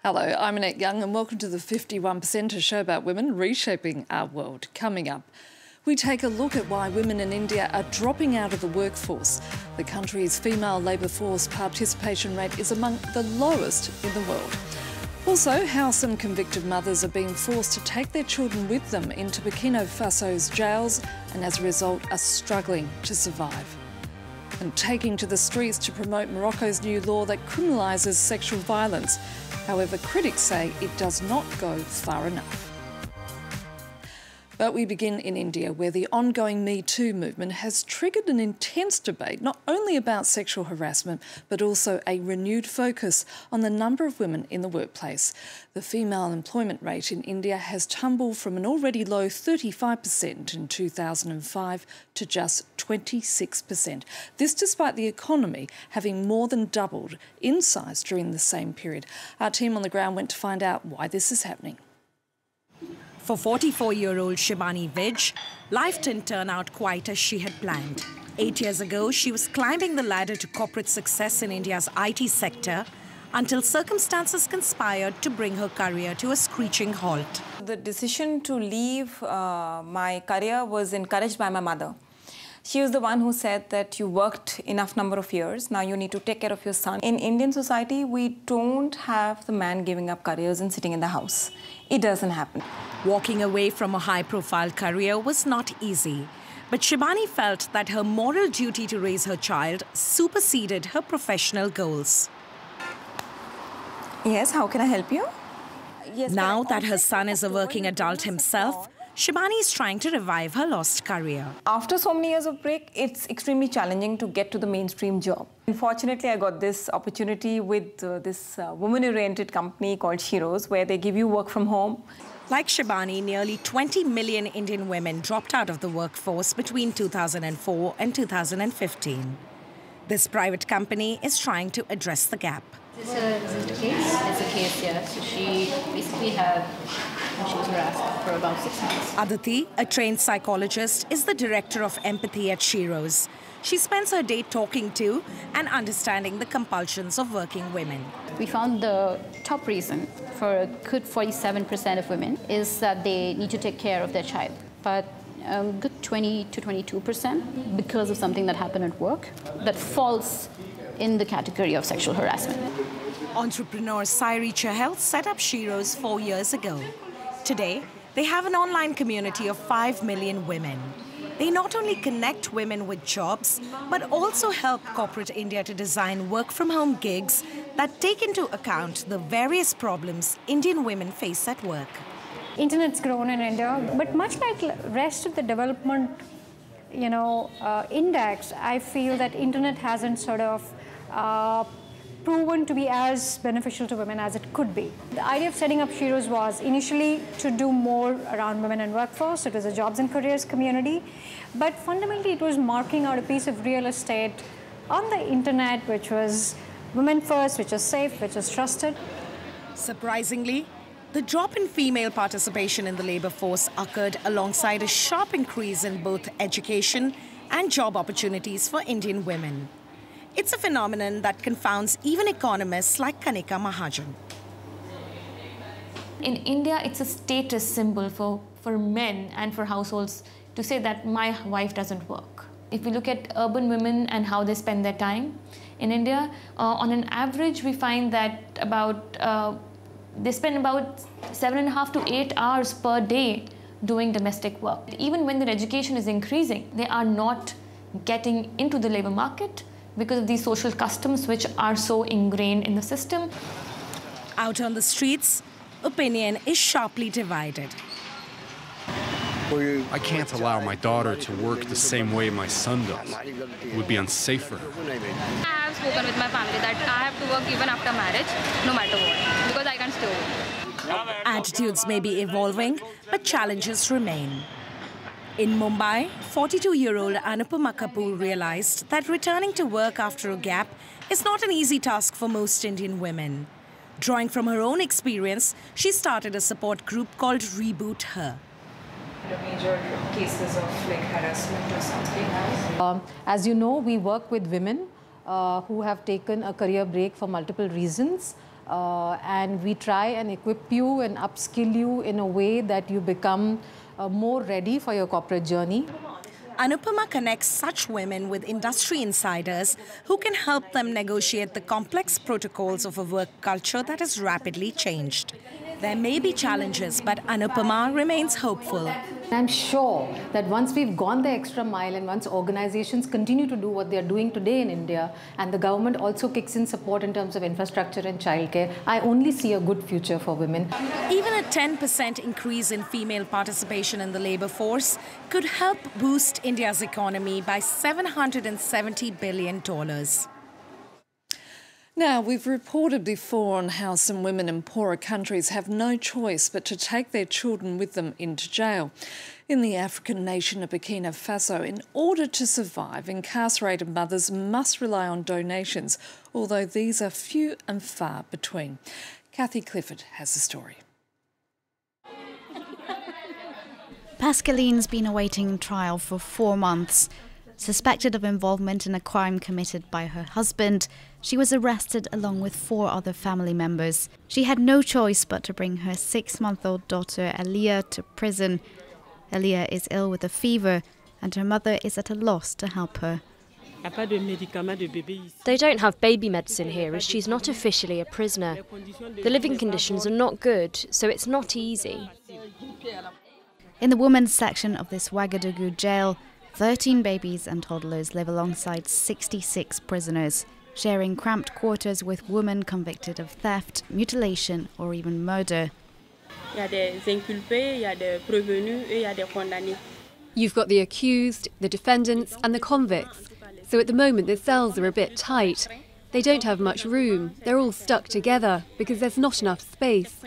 Hello, I'm Annette Young and welcome to the 51%, a show about women reshaping our world. Coming up, we take a look at why women in India are dropping out of the workforce. The country's female labour force participation rate is among the lowest in the world. Also, how some convicted mothers are being forced to take their children with them into Burkina Faso's jails and as a result are struggling to survive. And taking to the streets to promote Morocco's new law that criminalises sexual violence. However, critics say it does not go far enough. But we begin in India, where the ongoing Me Too movement has triggered an intense debate not only about sexual harassment, but also a renewed focus on the number of women in the workplace. The female employment rate in India has tumbled from an already low 35% in 2005 to just 26%. This despite the economy having more than doubled in size during the same period. Our team on the ground went to find out why this is happening. For 44-year-old Shibani Vij, life didn't turn out quite as she had planned. 8 years ago, she was climbing the ladder to corporate success in India's IT sector until circumstances conspired to bring her career to a screeching halt. The decision to leave my career was encouraged by my mother. She was the one who said that you worked enough number of years, now you need to take care of your son. In Indian society, we don't have the man giving up careers and sitting in the house. It doesn't happen. Walking away from a high-profile career was not easy, but Shibani felt that her moral duty to raise her child superseded her professional goals. Yes, how can I help you? Yes, now that her son is a working adult himself, Shibani is trying to revive her lost career. After so many years of break, it's extremely challenging to get to the mainstream job. Unfortunately, I got this opportunity with this woman-oriented company called Shiro's, where they give you work from home. Like Shibani, nearly 20 million Indian women dropped out of the workforce between 2004 and 2015. This private company is trying to address the gap. Is this a case? It's a case, yeah. So she basically she was harassed for about 6 months. Aditi, a trained psychologist, is the director of empathy at Shiro's. She spends her day talking to and understanding the compulsions of working women. We found the top reason for a good 47% of women is that they need to take care of their child. But a good 20 to 22% because of something that happened at work that falls in the category of sexual harassment. Entrepreneur Sairi Chahal set up Shiro's 4 years ago. Today, they have an online community of 5 million women. They not only connect women with jobs, but also help corporate India to design work-from-home gigs that take into account the various problems Indian women face at work. Internet's grown in India, but much like the rest of the development, index, I feel that internet hasn't sort of proven to be as beneficial to women as it could be. The idea of setting up Shiro's was initially to do more around women and workforce. It was a jobs and careers community. But fundamentally, it was marking out a piece of real estate on the internet, which was women first, which was safe, which was trusted. Surprisingly, the drop in female participation in the labour force occurred alongside a sharp increase in both education and job opportunities for Indian women. It's a phenomenon that confounds even economists like Kanika Mahajan. In India, it's a status symbol for men and for households to say that my wife doesn't work. If we look at urban women and how they spend their time, in India, on an average, we find that they spend about 7.5 to 8 hours per day doing domestic work. Even when their education is increasing, they are not getting into the labour market because of these social customs which are so ingrained in the system. Out on the streets, opinion is sharply divided. I can't allow my daughter to work the same way my son does. It would be unsafe for her. I have spoken with my family that I have to work even after marriage, no matter what, because I can't stay home. Attitudes may be evolving, but challenges remain. In Mumbai, 42-year-old Anupama Kapoor realized that returning to work after a gap is not an easy task for most Indian women. Drawing from her own experience, she started a support group called Reboot Her. Major cases of harassment or something else? As you know, we work with women who have taken a career break for multiple reasons. and we try and equip you and upskill you in a way that you become more ready for your corporate journey. Anupama connects such women with industry insiders who can help them negotiate the complex protocols of a work culture that has rapidly changed. There may be challenges, but Anupama remains hopeful. I'm sure that once we've gone the extra mile and once organizations continue to do what they're doing today in India and the government also kicks in support in terms of infrastructure and childcare, I only see a good future for women. Even a 10% increase in female participation in the labor force could help boost India's economy by $770 billion. Now, we've reported before on how some women in poorer countries have no choice but to take their children with them into jail. In the African nation of Burkina Faso, in order to survive, incarcerated mothers must rely on donations, although these are few and far between. Kathy Clifford has the story. Pascaline's been awaiting trial for 4 months. Suspected of involvement in a crime committed by her husband, she was arrested along with 4 other family members. She had no choice but to bring her 6-month-old daughter Aliyah to prison. Aliyah is ill with a fever and her mother is at a loss to help her. They don't have baby medicine here as she's not officially a prisoner. The living conditions are not good, so it's not easy. In the women's section of this Ouagadougou jail, 13 babies and toddlers live alongside 66 prisoners, sharing cramped quarters with women convicted of theft, mutilation or even murder. You've got the accused, the defendants and the convicts. So at the moment the cells are a bit tight. They don't have much room. They're all stuck together because there's not enough space.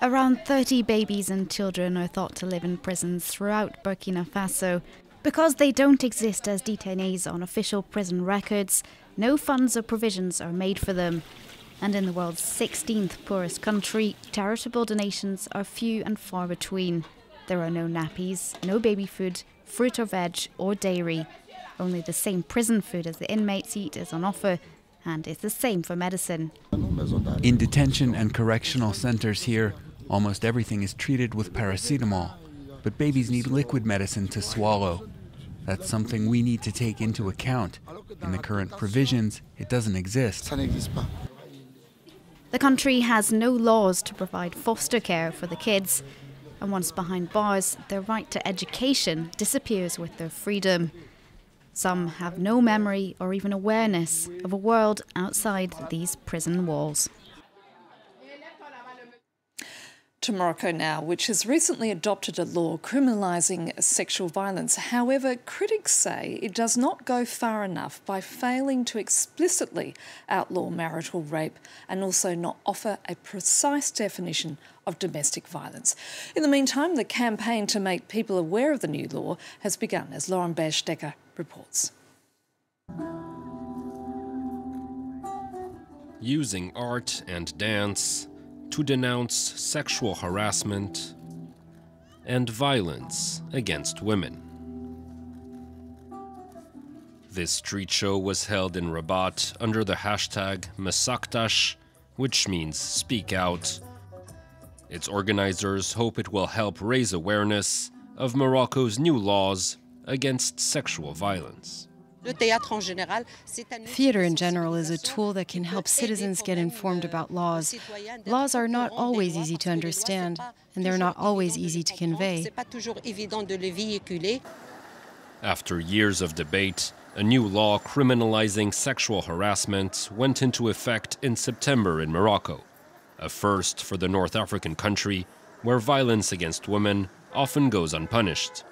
Around 30 babies and children are thought to live in prisons throughout Burkina Faso. Because they don't exist as detainees on official prison records, no funds or provisions are made for them. And in the world's 16th poorest country, charitable donations are few and far between. There are no nappies, no baby food, fruit or veg or dairy. Only the same prison food as the inmates eat is on offer, and it's the same for medicine. In detention and correctional centers here, almost everything is treated with paracetamol, but babies need liquid medicine to swallow. That's something we need to take into account. In the current provisions, it doesn't exist. The country has no laws to provide foster care for the kids, and once behind bars, their right to education disappears with their freedom. Some have no memory or even awareness of a world outside these prison walls. To Morocco now, which has recently adopted a law criminalising sexual violence. However, critics say it does not go far enough by failing to explicitly outlaw marital rape and also not offer a precise definition of domestic violence. In the meantime, the campaign to make people aware of the new law has begun, as Lauren Besch-Decker reports. Using art and dance to denounce sexual harassment and violence against women. This street show was held in Rabat under the hashtag Mesaktash, which means speak out. Its organizers hope it will help raise awareness of Morocco's new laws against sexual violence. Theatre in general is a tool that can help citizens get informed about laws. Laws are not always easy to understand, and they're not always easy to convey. After years of debate, a new law criminalizing sexual harassment went into effect in September in Morocco, a first for the North African country where violence against women often goes unpunished.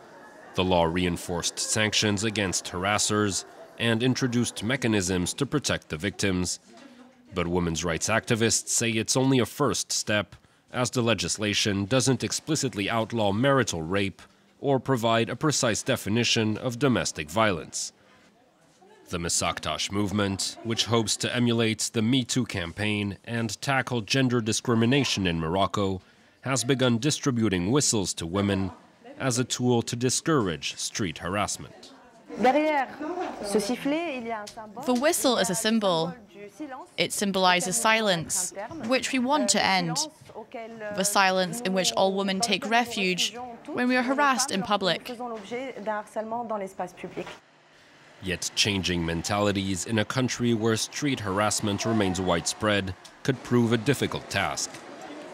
The law reinforced sanctions against harassers and introduced mechanisms to protect the victims. But women's rights activists say it's only a first step, as the legislation doesn't explicitly outlaw marital rape or provide a precise definition of domestic violence. The Mesaktash movement, which hopes to emulate the Me Too campaign and tackle gender discrimination in Morocco, has begun distributing whistles to women as a tool to discourage street harassment. The whistle is a symbol. It symbolises silence, which we want to end. The silence in which all women take refuge when we are harassed in public. Yet changing mentalities in a country where street harassment remains widespread could prove a difficult task.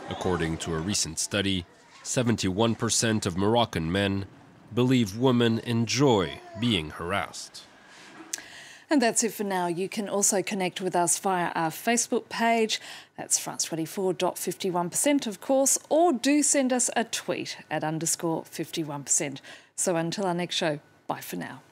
According to a recent study, 71% of Moroccan men believe women enjoy being harassed. And that's it for now. You can also connect with us via our Facebook page. That's France24.51%, of course, or do send us a tweet at _51%. So until our next show, bye for now.